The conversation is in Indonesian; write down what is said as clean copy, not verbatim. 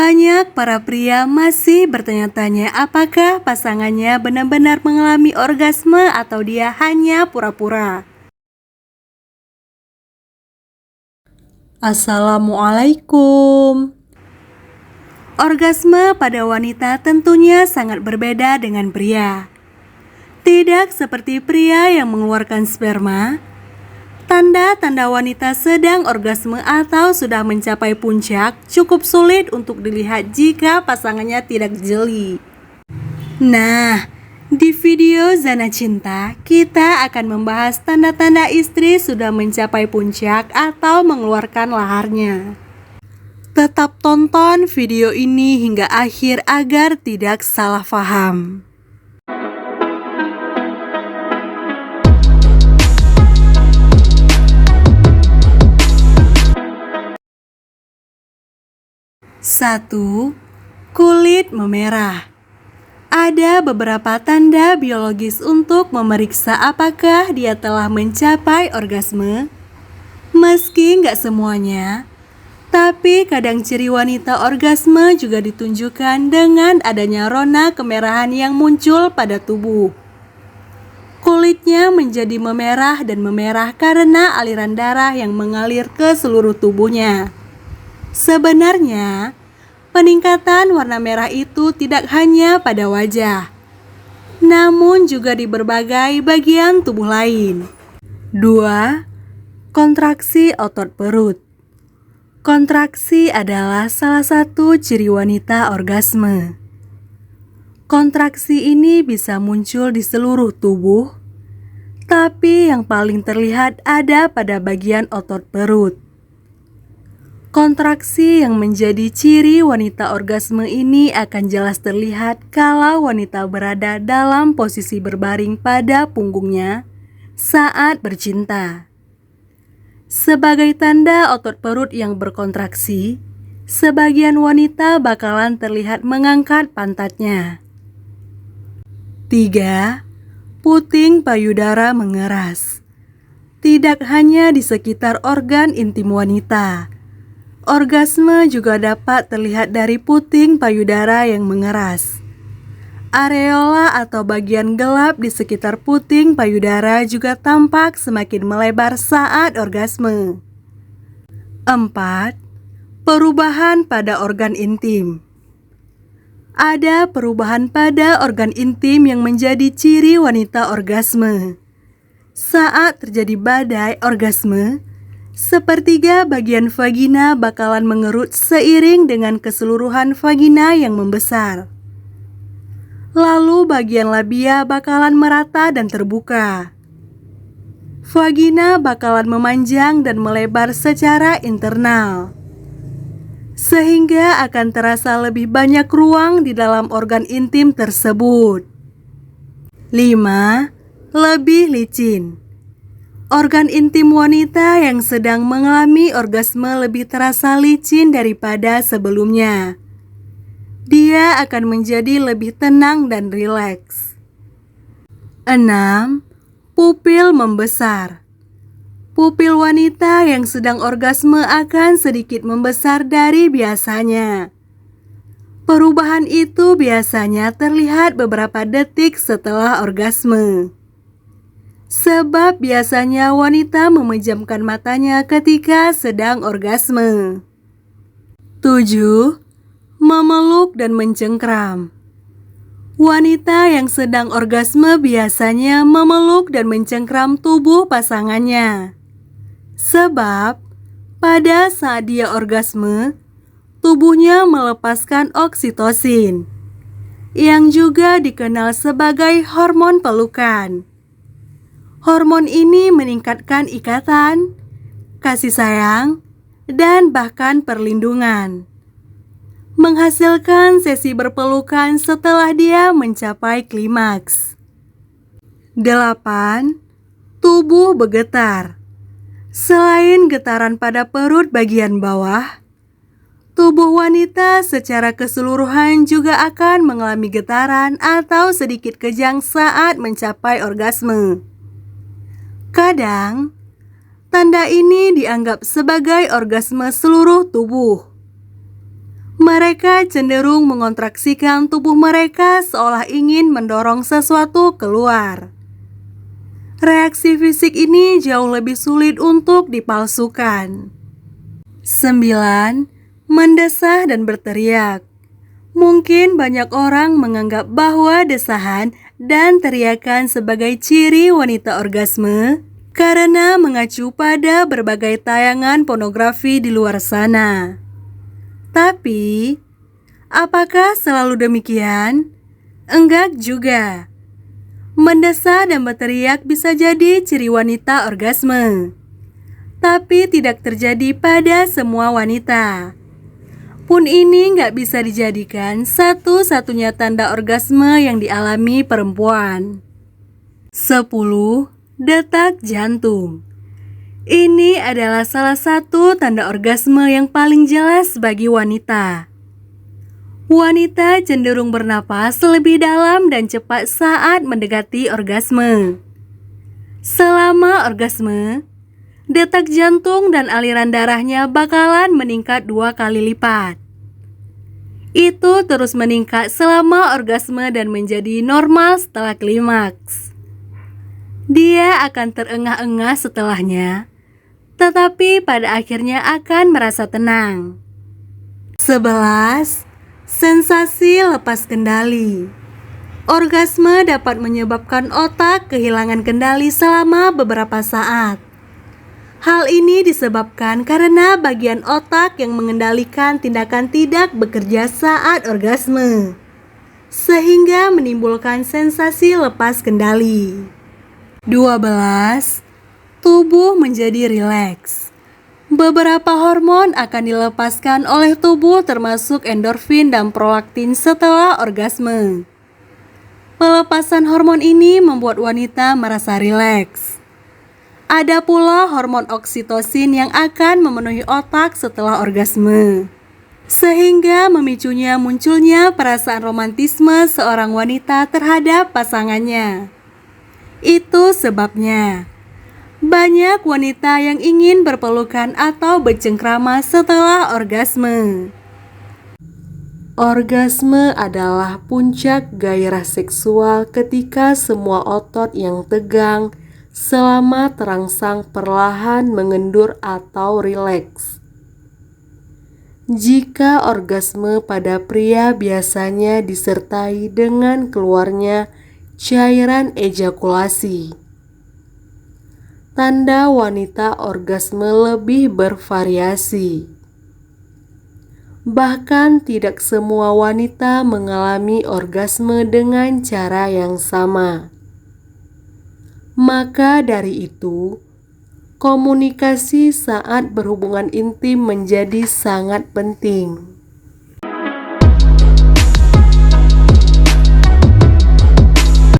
Banyak para pria masih bertanya-tanya apakah pasangannya benar-benar mengalami orgasme atau dia hanya pura-pura. Assalamualaikum. Orgasme pada wanita tentunya sangat berbeda dengan pria. Tidak seperti pria yang mengeluarkan sperma. Tanda-tanda wanita sedang orgasme atau sudah mencapai puncak cukup sulit untuk dilihat jika pasangannya tidak jeli. Nah, di video Zana Cinta, kita akan membahas tanda-tanda istri sudah mencapai puncak atau mengeluarkan laharnya. Tetap tonton video ini hingga akhir agar tidak salah paham. Satu, kulit memerah. Ada beberapa tanda biologis untuk memeriksa apakah dia telah mencapai orgasme. Meski nggak semuanya, tapi kadang ciri wanita orgasme juga ditunjukkan dengan adanya rona kemerahan yang muncul pada tubuh. Kulitnya menjadi memerah dan memerah karena aliran darah yang mengalir ke seluruh tubuhnya. Sebenarnya, peningkatan warna merah itu tidak hanya pada wajah, namun juga di berbagai bagian tubuh lain. 2. Kontraksi otot perut. Kontraksi adalah salah satu ciri wanita orgasme. Kontraksi ini bisa muncul di seluruh tubuh, tapi yang paling terlihat ada pada bagian otot perut. Kontraksi yang menjadi ciri wanita orgasme ini akan jelas terlihat kalau wanita berada dalam posisi berbaring pada punggungnya saat bercinta. Sebagai tanda otot perut yang berkontraksi, sebagian wanita bakalan terlihat mengangkat pantatnya. 3. Puting payudara mengeras. Tidak hanya di sekitar organ intim wanita, orgasme juga dapat terlihat dari puting payudara yang mengeras. Areola atau bagian gelap di sekitar puting payudara juga tampak semakin melebar saat orgasme. 4. Perubahan pada organ intim. Ada perubahan pada organ intim yang menjadi ciri wanita orgasme. Saat terjadi badai orgasme, sepertiga bagian vagina bakalan mengerut seiring dengan keseluruhan vagina yang membesar. Lalu bagian labia bakalan merata dan terbuka. Vagina bakalan memanjang dan melebar secara internal, sehingga akan terasa lebih banyak ruang di dalam organ intim tersebut. 5. Lebih licin. Organ intim wanita yang sedang mengalami orgasme lebih terasa licin daripada sebelumnya. Dia akan menjadi lebih tenang dan rileks. 6. Pupil membesar. Pupil wanita yang sedang orgasme akan sedikit membesar dari biasanya. Perubahan itu biasanya terlihat beberapa detik setelah orgasme. Sebab biasanya wanita memejamkan matanya ketika sedang orgasme. 7. Memeluk dan mencengkram. Wanita yang sedang orgasme biasanya memeluk dan mencengkram tubuh pasangannya. Sebab pada saat dia orgasme, tubuhnya melepaskan oksitosin, yang juga dikenal sebagai hormon pelukan. Hormon ini meningkatkan ikatan, kasih sayang, dan bahkan perlindungan, menghasilkan sesi berpelukan setelah dia mencapai klimaks. 8. Tubuh bergetar. Selain getaran pada perut bagian bawah, tubuh wanita secara keseluruhan juga akan mengalami getaran atau sedikit kejang saat mencapai orgasme. Kadang, tanda ini dianggap sebagai orgasme seluruh tubuh. Mereka cenderung mengontraksikan tubuh mereka seolah ingin mendorong sesuatu keluar. Reaksi fisik ini jauh lebih sulit untuk dipalsukan. 9. Mendesah dan berteriak. Mungkin banyak orang menganggap bahwa desahan dan teriakan sebagai ciri wanita orgasme karena mengacu pada berbagai tayangan pornografi di luar sana. Tapi, apakah selalu demikian? Enggak juga. Mendesah dan berteriak bisa jadi ciri wanita orgasme, tapi tidak terjadi pada semua wanita. Pun ini nggak bisa dijadikan satu-satunya tanda orgasme yang dialami perempuan. 10. Detak jantung. Ini adalah salah satu tanda orgasme yang paling jelas bagi wanita. Wanita cenderung bernapas lebih dalam dan cepat saat mendekati orgasme. Selama orgasme, detak jantung dan aliran darahnya bakalan meningkat 2 kali lipat. Itu terus meningkat selama orgasme dan menjadi normal setelah klimaks. Dia akan terengah-engah setelahnya, tetapi pada akhirnya akan merasa tenang. 11. Sensasi lepas kendali. Orgasme dapat menyebabkan otak kehilangan kendali selama beberapa saat. Hal ini disebabkan karena bagian otak yang mengendalikan tindakan tidak bekerja saat orgasme, sehingga menimbulkan sensasi lepas kendali. 12. Tubuh menjadi rileks. Beberapa hormon akan dilepaskan oleh tubuh termasuk endorfin dan prolaktin setelah orgasme. Pelepasan hormon ini membuat wanita merasa rileks. Ada pula hormon oksitosin yang akan memenuhi otak setelah orgasme, sehingga memicunya munculnya perasaan romantisme seorang wanita terhadap pasangannya. Itu sebabnya banyak wanita yang ingin berpelukan atau bercengkrama setelah orgasme. Orgasme adalah puncak gairah seksual ketika semua otot yang tegang selama terangsang perlahan mengendur atau rileks. Jika orgasme pada pria biasanya disertai dengan keluarnya cairan ejakulasi, tanda wanita orgasme lebih bervariasi. Bahkan tidak semua wanita mengalami orgasme dengan cara yang sama. Maka dari itu, komunikasi saat berhubungan intim menjadi sangat penting.